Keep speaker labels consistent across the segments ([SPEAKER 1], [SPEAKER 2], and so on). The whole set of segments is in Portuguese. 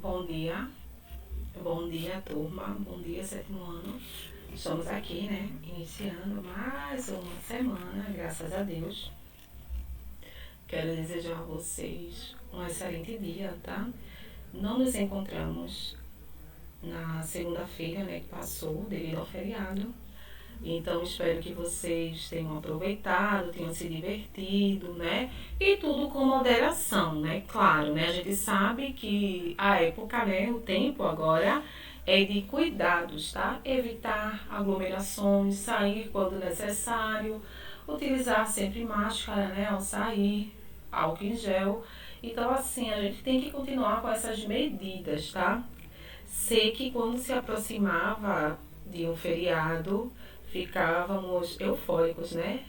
[SPEAKER 1] Bom dia, turma, bom dia, sétimo ano. Estamos aqui, né, iniciando mais uma semana, graças a Deus. Quero desejar a vocês um excelente dia, tá? Não nos encontramos na segunda-feira, né, que passou, devido ao feriado. Então, espero que vocês tenham aproveitado, tenham se divertido, né? E tudo com moderação, né? Claro, né? A gente sabe que a época, né? O tempo agora é de cuidados, tá? Evitar aglomerações, sair quando necessário, utilizar sempre máscara, né? Ao sair, álcool em gel. Então, assim, a gente tem que continuar com essas medidas, tá? Sei que quando se aproximava de um feriado, ficávamos eufóricos, né?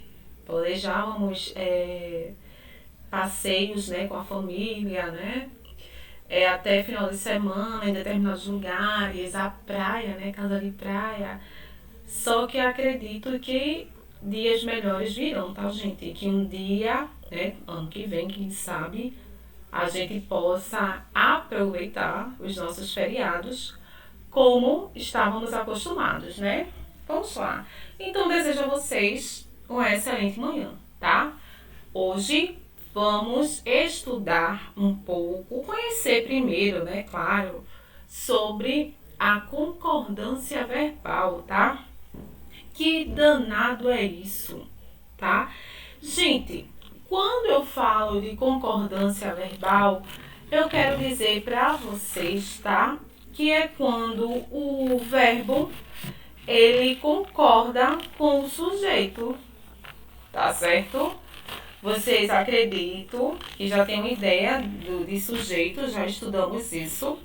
[SPEAKER 1] Planejávamos passeios, né, com a família, né? Até final de semana em determinados lugares, a praia, né? Casa de praia. Só que acredito que dias melhores virão, tá, gente? Que um dia, né, ano que vem, quem sabe, a gente possa aproveitar os nossos feriados como estávamos acostumados, né? Vamos lá. Então, desejo a vocês uma excelente manhã, tá? Hoje vamos estudar um pouco, conhecer primeiro, né? Claro, sobre a concordância verbal, tá? Que danado é isso, tá? Gente, quando eu falo de concordância verbal, eu quero dizer para vocês, tá? Que é quando o verbo ele concorda com o sujeito, tá certo? Vocês acreditam que já tem uma ideia de sujeito, já estudamos isso,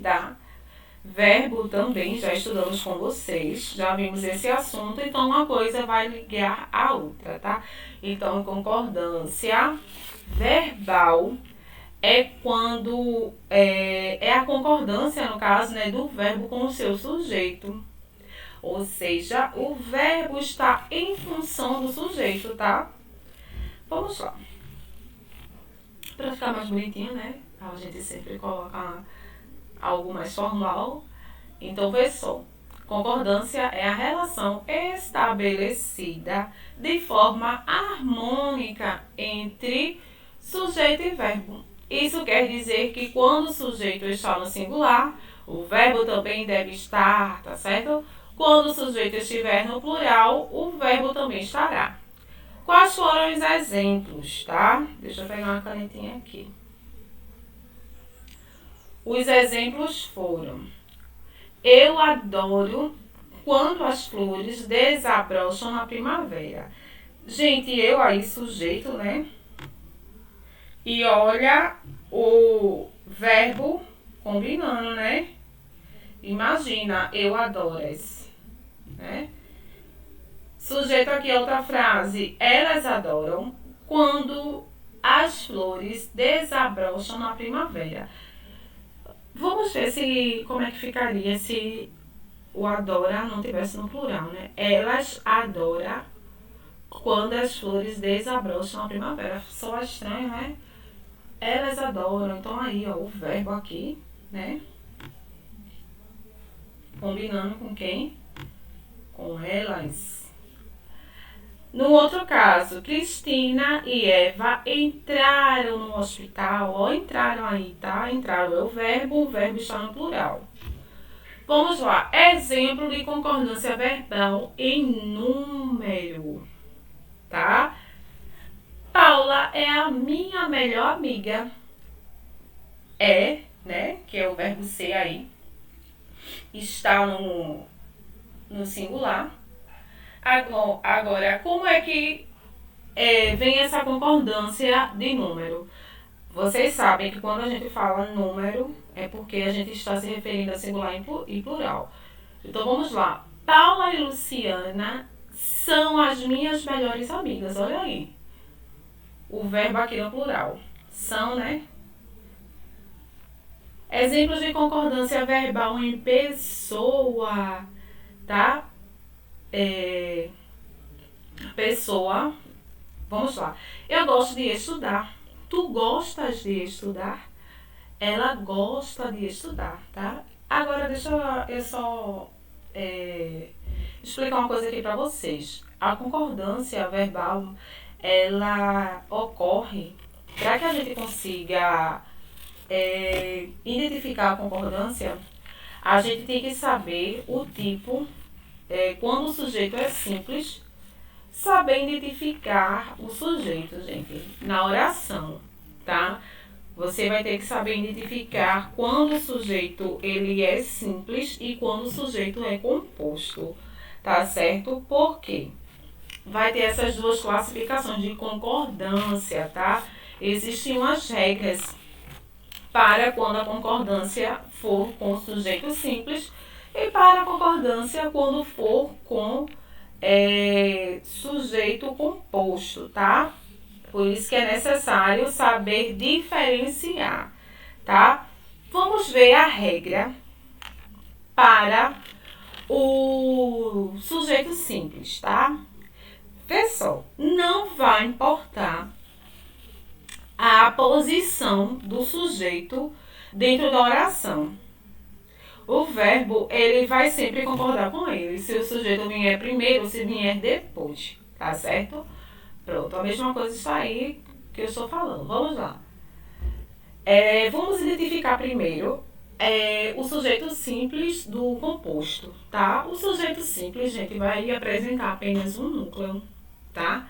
[SPEAKER 1] tá? Verbo também já estudamos com vocês, já vimos esse assunto, então uma coisa vai ligar a outra, tá? Então, concordância verbal é quando é a concordância, no caso, né, do verbo com o seu sujeito. Ou seja, o verbo está em função do sujeito, tá? Vamos lá. Para ficar mais bonitinho, né? A gente sempre coloca algo mais formal. Então, vê só. Concordância é a relação estabelecida de forma harmônica entre sujeito e verbo. Isso quer dizer que quando o sujeito está no singular, o verbo também deve estar, tá certo? Quando o sujeito estiver no plural, o verbo também estará. Quais foram os exemplos, tá? Deixa eu pegar uma canetinha aqui. Os exemplos foram: eu adoro quando as flores desabrocham na primavera. Gente, eu aí sujeito, né? E olha o verbo combinando, né? Imagina, eu adoras, né? Sujeito aqui outra frase. Elas adoram quando as flores desabrocham na primavera. Vamos ver se como é que ficaria se o adora não tivesse no plural, né? Elas adoram quando as flores desabrocham na primavera. Só estranho, né? Elas adoram. Então aí, ó, o verbo aqui, né? Combinando com quem? Com elas. No outro caso, Cristina e Eva entraram no hospital. Ó, entraram aí, tá? Entraram é o verbo está no plural. Vamos lá. Exemplo de concordância verbal em número, tá? Paula é a minha melhor amiga. É, né? Que é o verbo ser aí. Está no singular. Agora, como é que vem essa concordância de número? Vocês sabem que quando a gente fala número, é porque a gente está se referindo a singular e plural. Então vamos lá. Paula e Luciana são as minhas melhores amigas. Olha aí. O verbo aqui no plural. São, né? Exemplos de concordância verbal em pessoa, tá? Pessoa. Vamos lá. Eu gosto de estudar. Tu gostas de estudar? ela gosta de estudar, tá? Agora deixa eu só explicar uma coisa aqui para vocês. A concordância verbal, ela ocorre para que a gente consiga identificar a concordância. A gente tem que saber o tipo, quando o sujeito é simples, saber identificar o sujeito, gente, na oração, tá? Você vai ter que saber identificar quando o sujeito ele é simples e quando o sujeito é composto, tá certo? Por quê? Vai ter essas duas classificações de concordância, tá? Existem umas regras para quando a concordância for com sujeito simples e para a concordância quando for com sujeito composto, tá? Por isso que é necessário saber diferenciar, tá? Vamos ver a regra para o sujeito simples, tá? Vê só, não vai importar a posição do sujeito dentro da oração. O verbo, ele vai sempre concordar com ele, se o sujeito vier primeiro ou se vier depois, tá certo? Pronto, a mesma coisa está aí que eu estou falando. Vamos lá. Vamos identificar primeiro o sujeito simples do composto, tá? O sujeito simples, gente, vai apresentar apenas um núcleo, tá?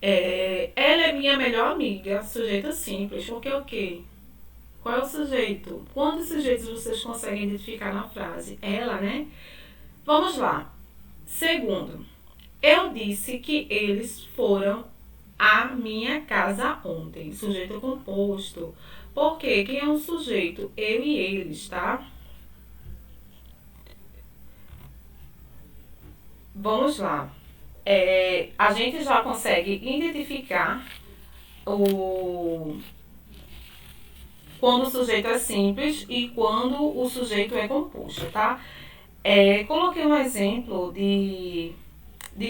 [SPEAKER 1] Ela é minha melhor amiga, sujeito simples, porque o quê? Qual é o sujeito? Quantos sujeitos vocês conseguem identificar na frase? Ela, né? Vamos lá. Segundo, eu disse que eles foram à minha casa ontem. Sujeito composto. Por quê? Quem é um sujeito? Eu e eles, tá? Vamos lá. A gente já consegue identificar quando o sujeito é simples e quando o sujeito é composto, tá? Coloquei um exemplo de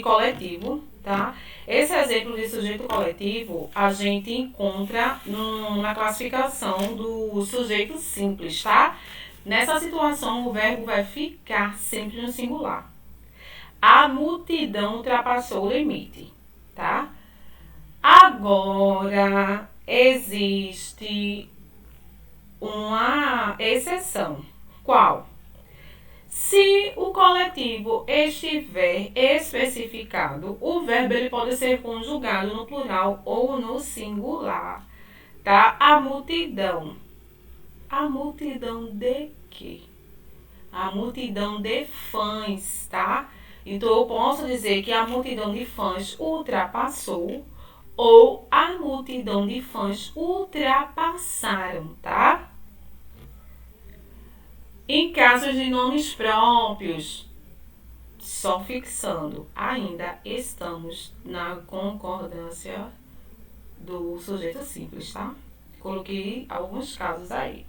[SPEAKER 1] coletivo, tá? Esse exemplo de sujeito coletivo a gente encontra na classificação do sujeito simples, tá? Nessa situação o verbo vai ficar sempre no singular. A multidão ultrapassou o limite, tá? Agora existe uma exceção. Qual? Se o coletivo estiver especificado, o verbo ele pode ser conjugado no plural ou no singular, tá? A multidão. A multidão de quê? A multidão de fãs, tá? Então eu posso dizer que a multidão de fãs ultrapassou ou a multidão de fãs ultrapassaram, tá? Em casos de nomes próprios, só fixando, ainda estamos na concordância do sujeito simples, tá? Coloquei alguns casos aí.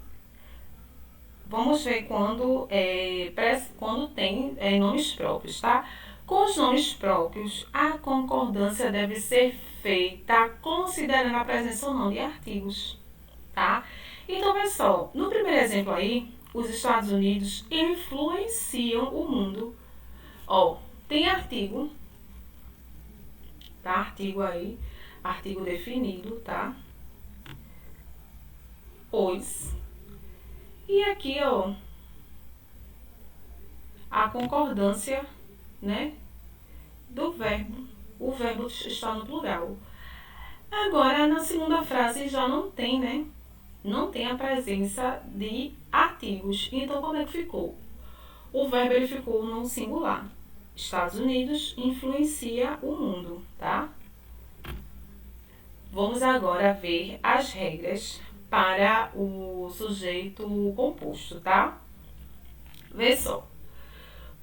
[SPEAKER 1] Vamos ver quando tem nomes próprios, tá? Com os nomes próprios, a concordância deve ser feita considerando a presença ou não de artigos, tá? Então, pessoal, no primeiro exemplo aí, os Estados Unidos influenciam o mundo. Tem artigo, tá? Artigo aí, artigo definido, tá? Pois. E aqui, a concordância, né, do verbo. O verbo está no plural. Agora, na segunda frase já não tem, né? Não tem a presença de artigos. Então, como é que ficou? O verbo ele ficou no singular. Estados Unidos influencia o mundo, tá? Vamos agora ver as regras para o sujeito composto, tá? Vê só.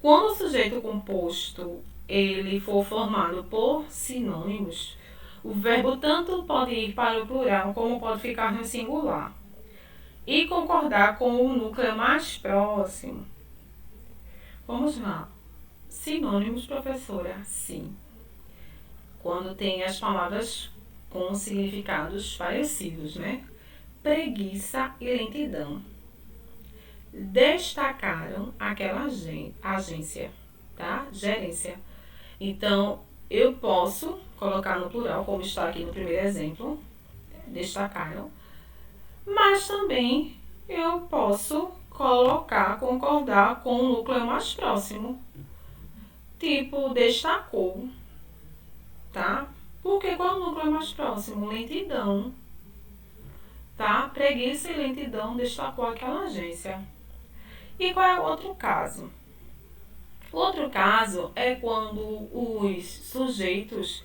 [SPEAKER 1] Quando o sujeito composto ele for formado por sinônimos, o verbo tanto pode ir para o plural como pode ficar no singular e concordar com o núcleo mais próximo. Vamos lá. Sinônimos, professora? Sim. Quando tem as palavras com significados parecidos, né? preguiça e lentidão. Destacaram aquela agência, tá? Gerência. Então, eu posso colocar no plural, como está aqui no primeiro exemplo, destacaram, mas também eu posso concordar com o núcleo mais próximo, tipo, destacou, tá? Porque qual é o núcleo mais próximo? Lentidão, tá? Preguiça e lentidão destacou aquela agência. E qual é o outro caso? O outro caso é quando os sujeitos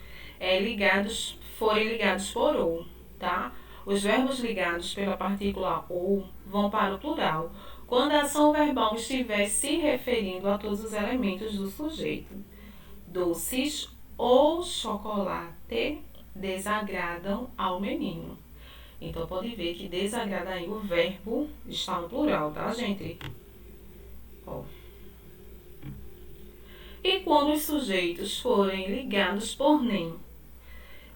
[SPEAKER 1] forem ligados por ou, tá? Os verbos ligados pela partícula ou vão para o plural, quando a ação verbal estiver se referindo a todos os elementos do sujeito. Doces ou chocolate desagradam ao menino. Então, pode ver que desagrada aí o verbo está no plural, tá, gente? Ó. E quando os sujeitos forem ligados por nem?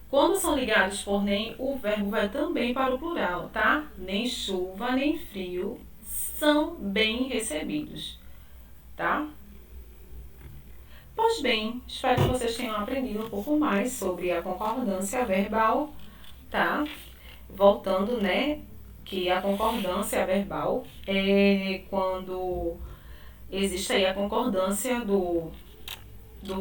[SPEAKER 1] Quando são ligados por nem, o verbo vai também para o plural, tá? Nem chuva, nem frio são bem recebidos, tá? Pois bem, espero que vocês tenham aprendido um pouco mais sobre a concordância verbal, tá? Voltando, né, que a concordância verbal é quando existe aí a concordância do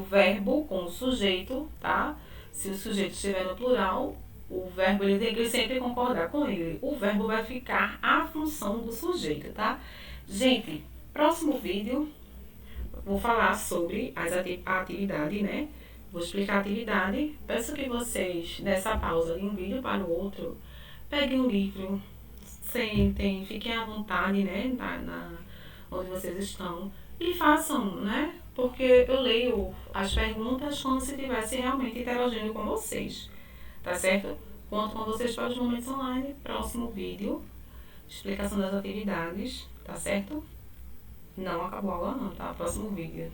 [SPEAKER 1] verbo com o sujeito, tá? Se o sujeito estiver no plural, o verbo ele tem que sempre concordar com ele. O verbo vai ficar à função do sujeito, tá? Gente, próximo vídeo vou falar sobre a atividade, né? Vou explicar a atividade. Peço que vocês, nessa pausa de um vídeo para o outro, peguem um livro, sentem, fiquem à vontade, né? Onde vocês estão e façam, né? Porque eu leio as perguntas como se estivesse realmente interagindo com vocês, tá certo? Conto com vocês para os momentos online, próximo vídeo, explicação das atividades, tá certo? Não acabou a aula não, tá? Próximo vídeo.